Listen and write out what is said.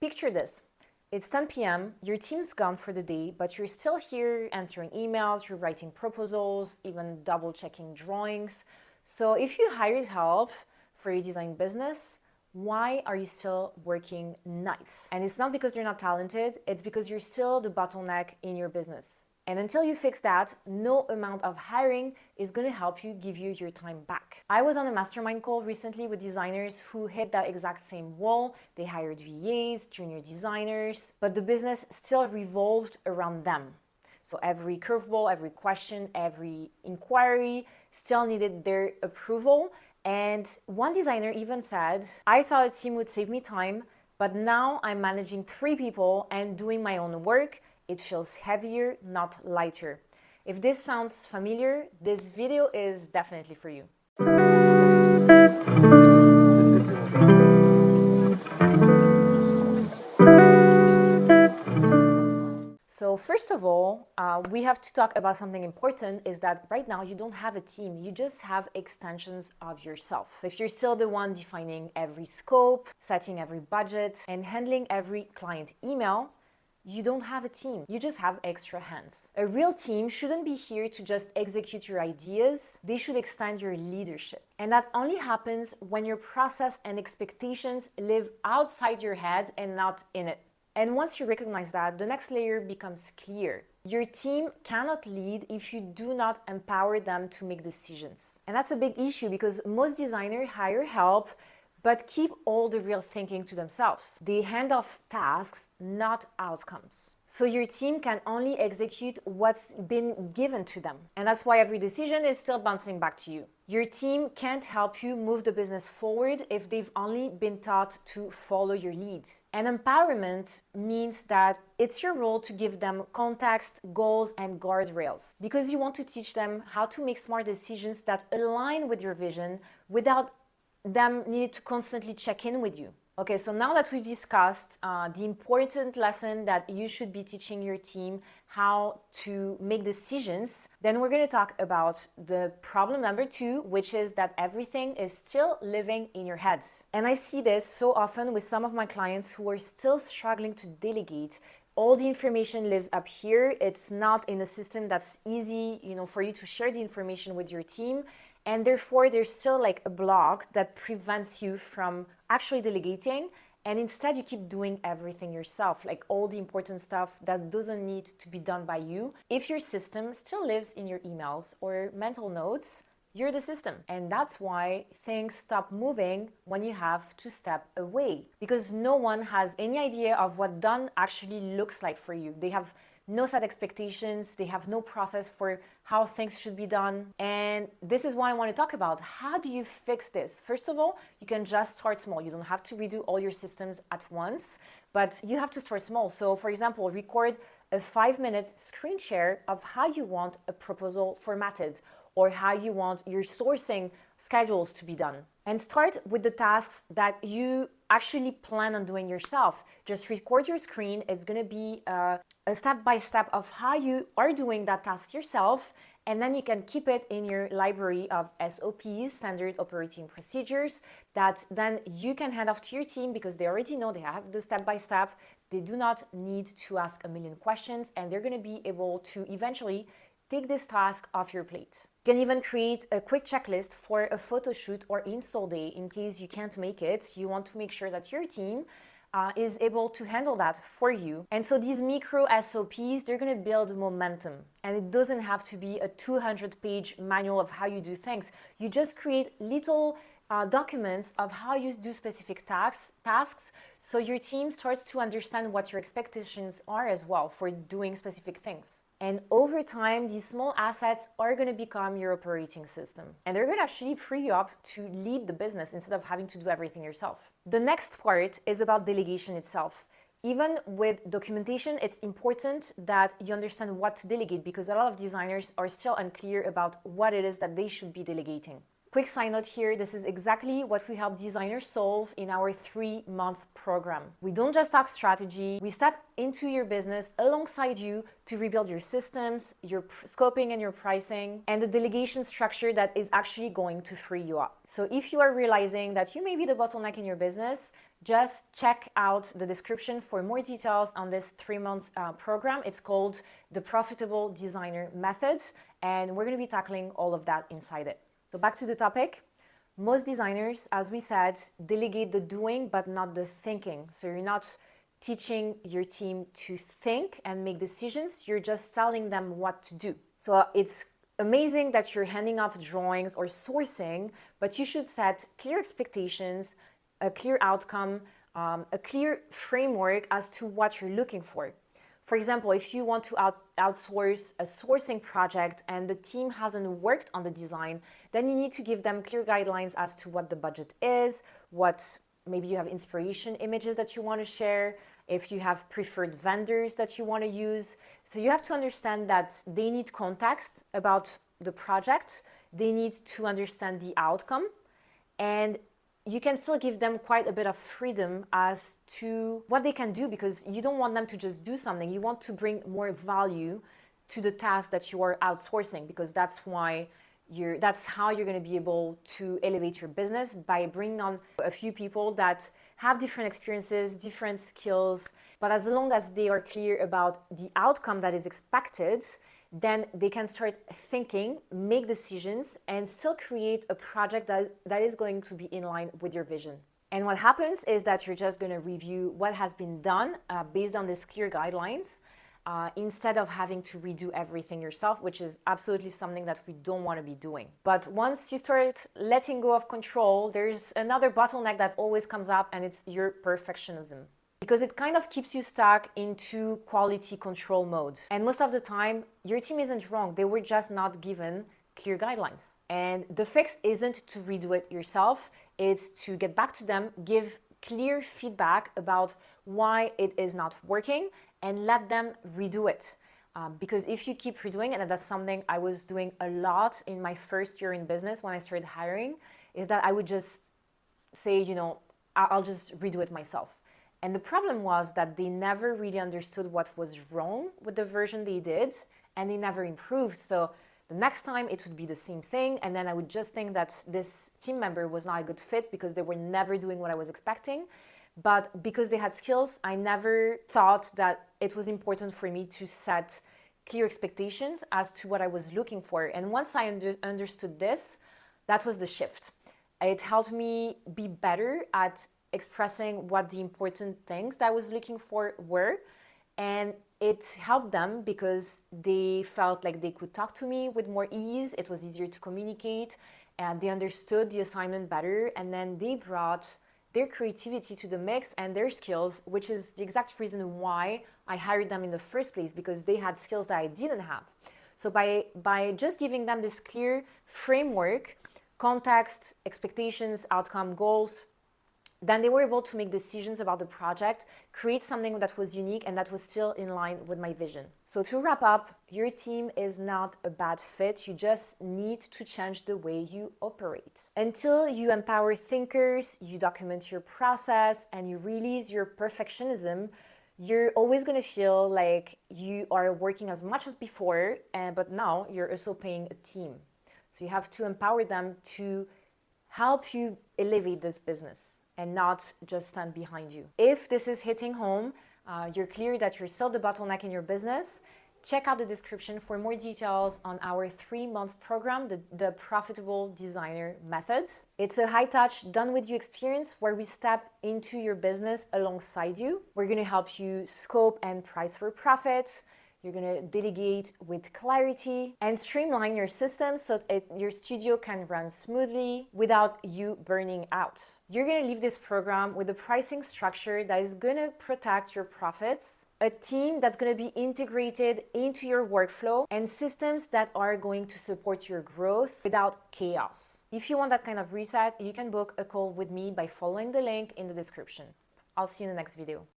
Picture this. It's 10 p.m., your team's gone for the day, but you're still here answering emails, you're writing proposals, even double-checking drawings. So if you hired help for your design business, why are you still working nights? And it's not because you're not talented, it's because you're still the bottleneck in your business. And until you fix that, no amount of hiring is going to help you give you your time back. I was on a mastermind call recently with designers who hit that exact same wall. They hired VAs, junior designers, but the business still revolved around them. So every curveball, every question, every inquiry still needed their approval. And one designer even said, I thought a team would save me time, but now I'm managing 3 people and doing my own work. It feels heavier, not lighter. If this sounds familiar, this video is definitely for you. So first of all, we have to talk about something important, is that right now you don't have a team, you just have extensions of yourself. If you're still the one defining every scope, setting every budget, and handling every client email, you don't have a team, you just have extra hands. A real team shouldn't be here to just execute your ideas, they should extend your leadership. And that only happens when your process and expectations live outside your head and not in it. And once you recognize that, the next layer becomes clear. Your team cannot lead if you do not empower them to make decisions. And that's a big issue because most designers hire help but keep all the real thinking to themselves. They hand off tasks, not outcomes. So your team can only execute what's been given to them. And that's why every decision is still bouncing back to you. Your team can't help you move the business forward if they've only been taught to follow your lead. And empowerment means that it's your role to give them context, goals, and guardrails, because you want to teach them how to make smart decisions that align with your vision without them needed to constantly check in with you. Okay, so now that we've discussed the important lesson that you should be teaching your team how to make decisions, then we're going to talk about the problem number 2, which is that everything is still living in your head. And I see this so often with some of my clients who are still struggling to delegate. All the information lives up here. It's not in a system that's easy, for you to share the information with your team. And therefore, there's still like a block that prevents you from actually delegating. And instead, you keep doing everything yourself, like all the important stuff that doesn't need to be done by you. If your system still lives in your emails or mental notes, you're the system. And that's why things stop moving when you have to step away, because no one has any idea of what done actually looks like for you. They have no set expectations, they have no process for how things should be done. And this is why I want to talk about, how do you fix this? First of all, you can just start small. You don't have to redo all your systems at once, but you have to start small. So for example, record a 5-minute screen share of how you want a proposal formatted, or how you want your sourcing schedules to be done. And start with the tasks that you actually plan on doing yourself. Just record your screen. It's going to be a step-by-step of how you are doing that task yourself, and then you can keep it in your library of SOPs, standard operating procedures, that then you can hand off to your team because they already know, they have the step-by-step. They do not need to ask a million questions, and they're going to be able to eventually take this task off your plate. You can even create a quick checklist for a photo shoot or install day in case you can't make it. You want to make sure that your team is able to handle that for you. And so these micro SOPs, they're going to build momentum. And it doesn't have to be a 200-page manual of how you do things. You just create little documents of how you do specific tasks, so your team starts to understand what your expectations are as well for doing specific things. And over time, these small assets are going to become your operating system. And they're going to actually free you up to lead the business instead of having to do everything yourself. The next part is about delegation itself. Even with documentation, it's important that you understand what to delegate, because a lot of designers are still unclear about what it is that they should be delegating. Quick side note here, this is exactly what we help designers solve in our 3-month program. We don't just talk strategy, we step into your business alongside you to rebuild your systems, your scoping and your pricing, and the delegation structure that is actually going to free you up. So if you are realizing that you may be the bottleneck in your business, just check out the description for more details on this 3 months program. It's called the Profitable Designer Method, and we're going to be tackling all of that inside it. So back to the topic. Most designers, as we said, delegate the doing but not the thinking. So you're not teaching your team to think and make decisions, you're just telling them what to do. So it's amazing that you're handing off drawings or sourcing, but you should set clear expectations, a clear outcome, a clear framework as to what you're looking for. For example, if you want to outsource a sourcing project and the team hasn't worked on the design, then you need to give them clear guidelines as to what the budget is, what maybe you have inspiration images that you want to share, if you have preferred vendors that you want to use. So you have to understand that they need context about the project, they need to understand the outcome, and you can still give them quite a bit of freedom as to what they can do, because you don't want them to just do something. You want to bring more value to the task that you are outsourcing, because that's how you're going to be able to elevate your business, by bringing on a few people that have different experiences, different skills, but as long as they are clear about the outcome that is expected, then they can start thinking, make decisions, and still create a project that is going to be in line with your vision. And what happens is that you're just going to review what has been done based on these clear guidelines, instead of having to redo everything yourself, which is absolutely something that we don't want to be doing. But once you start letting go of control, there's another bottleneck that always comes up, and it's your perfectionism. Because it kind of keeps you stuck into quality control mode. And most of the time, your team isn't wrong. They were just not given clear guidelines. And the fix isn't to redo it yourself. It's to get back to them, give clear feedback about why it is not working, and let them redo it. Because if you keep redoing it, and that's something I was doing a lot in my first year in business when I started hiring, is that I would just say, I'll just redo it myself. And the problem was that they never really understood what was wrong with the version they did, and they never improved. So the next time it would be the same thing, and then I would just think that this team member was not a good fit because they were never doing what I was expecting. But because they had skills, I never thought that it was important for me to set clear expectations as to what I was looking for. And once I understood this, that was the shift. It helped me be better at expressing what the important things that I was looking for were. And it helped them because they felt like they could talk to me with more ease. It was easier to communicate, and they understood the assignment better. And then they brought their creativity to the mix and their skills, which is the exact reason why I hired them in the first place, because they had skills that I didn't have. So by just giving them this clear framework, context, expectations, outcome, goals, then they were able to make decisions about the project, create something that was unique and that was still in line with my vision. So to wrap up, your team is not a bad fit. You just need to change the way you operate. Until you empower thinkers, you document your process, and you release your perfectionism, you're always going to feel like you are working as much as before, but now you're also paying a team. So you have to empower them to help you elevate this business and not just stand behind you. If this is hitting home, you're clear that you're still the bottleneck in your business, check out the description for more details on our 3-month program, the Profitable Designer Method. It's a high-touch, done-with-you experience where we step into your business alongside you. We're going to help you scope and price for profit. You're going to delegate with clarity and streamline your system so that your studio can run smoothly without you burning out. You're going to leave this program with a pricing structure that is going to protect your profits, a team that's going to be integrated into your workflow, and systems that are going to support your growth without chaos. If you want that kind of reset, you can book a call with me by following the link in the description. I'll see you in the next video.